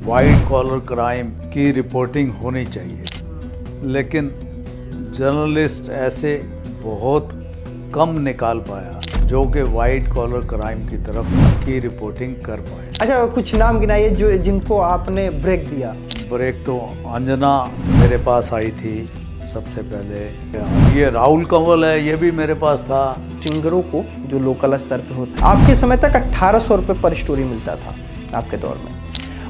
White collar crime की reporting होनी चाहिए, लेकिन जर्नलिस्ट ऐसे बहुत कम निकाल पाया जो कि वाइट कॉलर क्राइम की तरफ की रिपोर्टिंग कर पाए। अच्छा, कुछ नाम गिनाइए जो जिनको आपने ब्रेक दिया। ब्रेक तो अंजना मेरे पास आई थी सबसे पहले, ये राहुल कंवल है, ये भी मेरे पास था। सिंगरों को जो लोकल स्तर पे होता, आपके समय तक 1800 रुपये पर स्टोरी मिलता था आपके दौर में,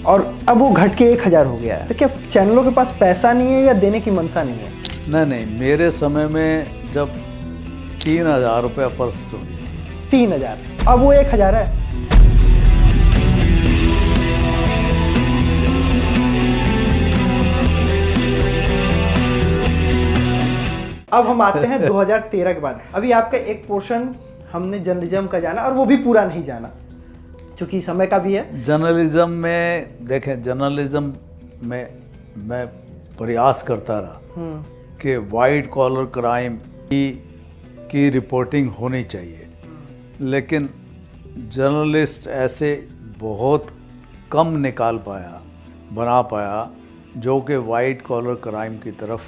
और अब वो घट के 1000 हो गया है। तो क्या चैनलों के पास पैसा नहीं है या देने की मंशा नहीं है? नहीं, मेरे समय में जब 3000 रुपये पर स्टोरी थी। 3000, अब वो 1000 है। अब हम आते हैं 2013 के बाद। अभी आपका एक पोर्शन हमने जर्नलिज्म का जाना, और वो भी पूरा नहीं जाना क्योंकि समय का भी है। जर्नलिज्म में देखें, जर्नलिज्म में मैं प्रयास करता रहा कि वाइट कॉलर क्राइम की रिपोर्टिंग होनी चाहिए, लेकिन जर्नलिस्ट ऐसे बहुत कम निकाल पाया, बना पाया जो कि वाइट कॉलर क्राइम की तरफ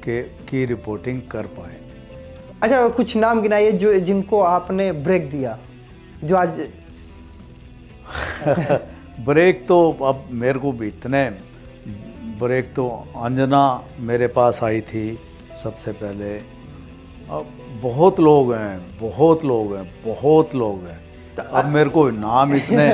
की रिपोर्टिंग कर पाए। अच्छा, कुछ नाम गिनाइए जो जिनको आपने ब्रेक दिया, जो आज ब्रेक तो अब मेरे को भी इतने ब्रेक तो अंजना मेरे पास आई थी सबसे पहले। अब बहुत लोग हैं। अब मेरे को नाम इतने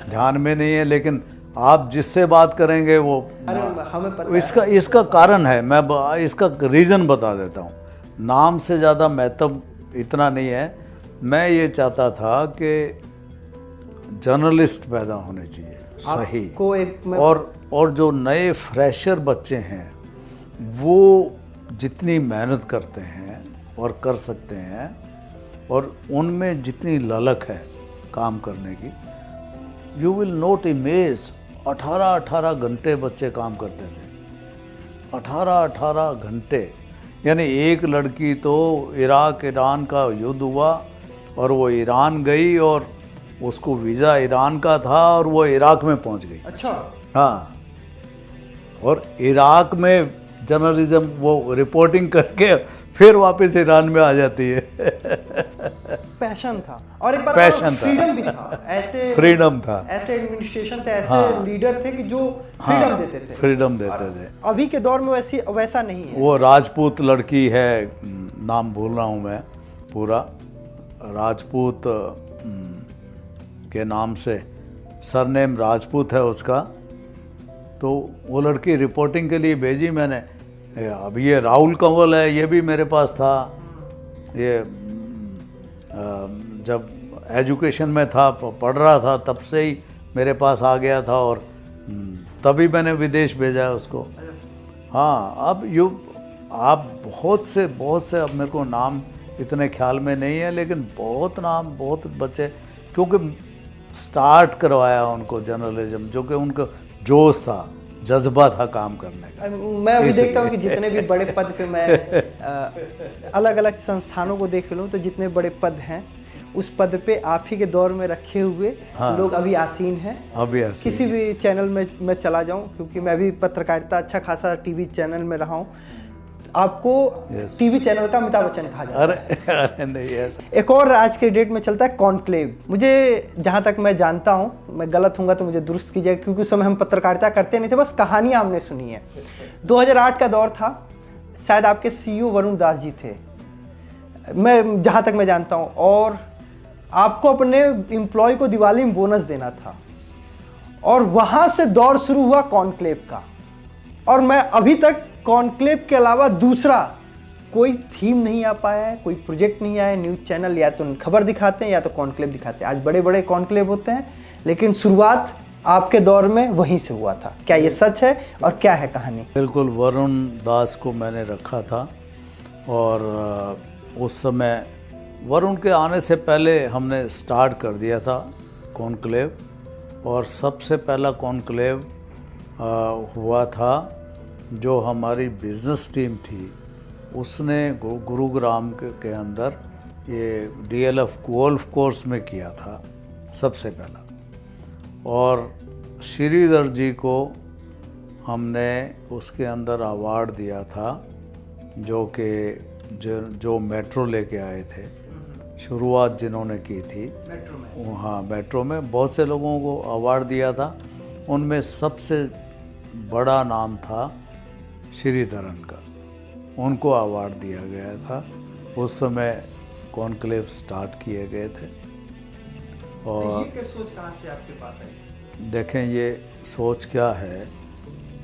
ध्यान में नहीं है, लेकिन आप जिससे बात करेंगे वो हमें पता इसका कारण है, मैं इसका रीज़न बता देता हूँ। नाम से ज़्यादा महत्व इतना नहीं है। मैं ये चाहता था कि जर्नलिस्ट पैदा होने चाहिए सही, और जो नए फ्रेशर बच्चे हैं वो जितनी मेहनत करते हैं और कर सकते हैं, और उनमें जितनी ललक है काम करने की, यू विल नॉट इमेज 18 घंटे बच्चे काम करते थे। 18 घंटे, यानी एक लड़की तो इराक ईरान का युद्ध हुआ और वो ईरान गई और उसको वीज़ा ईरान का था और वो इराक में पहुंच गई। अच्छा, हाँ, और इराक में जर्नलिज्म वो रिपोर्टिंग करके फिर वापस ईरान में आ जाती है। पैशन था, और एक बार पैशन था, फ्रीडम भी था। ऐसे फ्रीडम था, ऐसे एडमिनिस्ट्रेशन थे, ऐसे लीडर थे कि जो फ्रीडम देते थे। फ्रीडम देते थे। अभी के दौर में वैसा नहीं है। वो राजपूत लड़की है, नाम भूल रहा हूँ मैं पूरा, राजपूत के नाम से, सरनेम राजपूत है उसका। तो वो लड़की रिपोर्टिंग के लिए भेजी मैंने। अब ये राहुल कंवल है, ये भी मेरे पास था। ये जब एजुकेशन में था, पढ़ रहा था, तब से ही मेरे पास आ गया था, और तभी मैंने विदेश भेजा उसको। हाँ, अब आप बहुत से अब मेरे को नाम इतने ख्याल में नहीं है, लेकिन बहुत बच्चे, क्योंकि स्टार्ट करवाया उनको जर्नलिज्म, जो कि उनका जोश था, जज्बा था काम करने का। मैं अभी देखता हूँ कि जितने भी बड़े पद पे मैं अलग अलग संस्थानों को देख लूँ, तो जितने बड़े पद हैं उस पद पे आप ही के दौर में रखे हुए लोग अभी आसीन हैं। किसी भी चैनल में मैं चला जाऊँ, क्योंकि मैं भी पत्रकारिता अच्छा खासा टीवी चैनल में रहा हूँ, आपको टीवी चैनल का अमिताभ बच्चन कहा जाता है। अरे नहीं ऐसा। एक और आज के डेट में चलता है कॉन्क्लेव। मुझे जहाँ तक मैं जानता हूँ, मैं गलत हूँगा तो मुझे दुरुस्त कीजिएगा, क्योंकि उस समय हम पत्रकारिता करते नहीं थे, बस कहानियाँ हमने सुनी है। 2008 का दौर था, शायद आपके CEO वरुण दास जी थे, मैं जहाँ तक मैं जानता हूँ, और आपको अपने एम्प्लॉय को दिवाली में बोनस देना था, और वहाँ से दौर शुरू हुआ कॉन्क्लेव का। और मैं अभी तक कॉन्क्लेव के अलावा दूसरा कोई थीम नहीं आ पाया है, कोई प्रोजेक्ट नहीं आया है। न्यूज़ चैनल या तो खबर दिखाते हैं या तो कॉन्क्लेव दिखाते हैं। आज बड़े बड़े कॉन्क्लेव होते हैं, लेकिन शुरुआत आपके दौर में वहीं से हुआ था। क्या ये सच है, और क्या है कहानी? बिल्कुल, वरुण दास को मैंने रखा था, और उस समय वरुण के आने से पहले हमने स्टार्ट कर दिया था कॉन्क्लेव, और सबसे पहला कॉन्क्लेव हुआ था जो हमारी बिज़नेस टीम थी, उसने गुरुग्राम के अंदर ये DLF गोल्फ कोर्स में किया था सबसे पहला। और श्रीधर जी को हमने उसके अंदर अवार्ड दिया था, जो कि जो मेट्रो लेके आए थे, शुरुआत जिन्होंने की थी मेट्रो में। हाँ, मेट्रो में बहुत से लोगों को अवार्ड दिया था। उनमें सबसे बड़ा नाम था श्रीधरन का, उनको अवार्ड दिया गया था। उस समय कॉन्क्लेव स्टार्ट किए गए थे। और ये क्या सोच कहाँ से आपके पास आई? देखें, ये सोच क्या है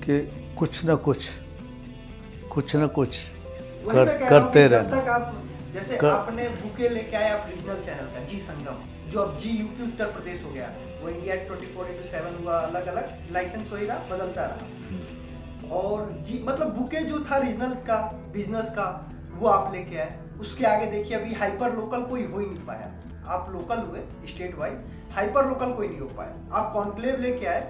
कि कुछ न कुछ करते रहना। जैसे आपने बुके लेके आए आप रीजनल चैनल का जी संगम, जो अब जी यूपी उत्तर प्रदेश हो गया, वो इंडिया 24/7 हुआ, अलग अलग लाइसेंस होएगा, बदलता रहा। और जी मतलब बुके जो था रीजनल का, बिजनेस का, वो आप लेके आए। उसके आगे देखिए अभी हाइपर लोकल कोई हो ही नहीं पाया। आप लोकल हुए स्टेट वाइज, हाइपर लोकल कोई नहीं हो पाया। आप कॉन्क्लेव लेके आए,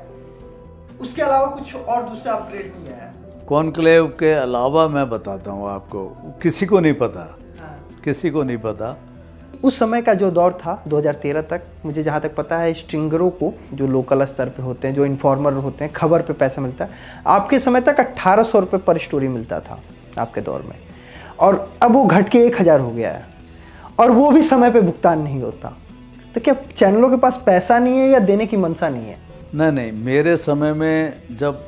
उसके अलावा कुछ और दूसरा अपग्रेड नहीं आया। कॉन्क्लेव के अलावा मैं बताता हूँ आपको, किसी को नहीं पता, किसी को नहीं पता। उस समय का जो दौर था 2013 तक, मुझे जहाँ तक पता है, स्ट्रिंगरों को जो लोकल स्तर पे होते हैं, जो इन्फॉर्मर होते हैं, खबर पे पैसा मिलता है। आपके समय तक 1800 रुपये पर स्टोरी मिलता था आपके दौर में, और अब वो घट के 1000 हो गया है, और वो भी समय पे भुगतान नहीं होता। तो क्या चैनलों के पास पैसा नहीं है या देने की मंशा नहीं है? नहीं, मेरे समय में जब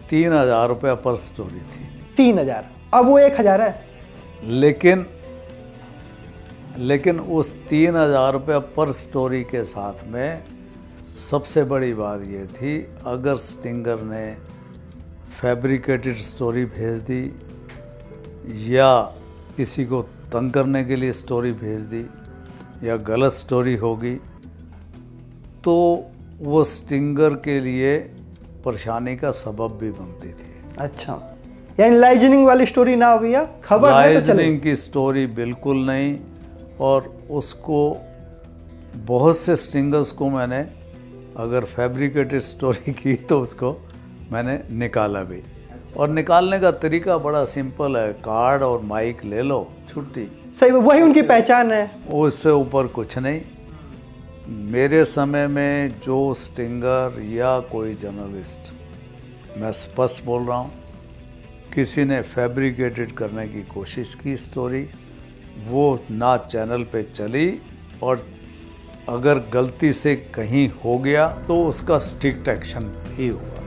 3000 रुपया पर स्टोरी थी, 3000, अब वो 1000 है। लेकिन उस 3000 रुपया पर स्टोरी के साथ में सबसे बड़ी बात ये थी, अगर स्टिंगर ने फैब्रिकेटेड स्टोरी भेज दी या किसी को तंग करने के लिए स्टोरी भेज दी या गलत स्टोरी होगी, तो वो स्टिंगर के लिए परेशानी का सबब भी बनती थी। अच्छा, यानी लाइजनिंग वाली स्टोरी ना हो भैया, खबर है तो चले। लाइजनिंग की स्टोरी बिल्कुल नहीं। और उसको बहुत से स्टिंगर्स को मैंने, अगर फैब्रिकेटेड स्टोरी की तो उसको मैंने निकाला भी। और निकालने का तरीका बड़ा सिंपल है, कार्ड और माइक ले लो, छुट्टी। सही, वही उनकी पहचान है, उससे ऊपर कुछ नहीं। मेरे समय में जो स्टिंगर या कोई जर्नलिस्ट, मैं स्पष्ट बोल रहा हूँ, किसी ने फैब्रिकेटेड करने की कोशिश की स्टोरी, वो ना चैनल पे चली, और अगर गलती से कहीं हो गया तो उसका स्ट्रिक्ट एक्शन भी हुआ।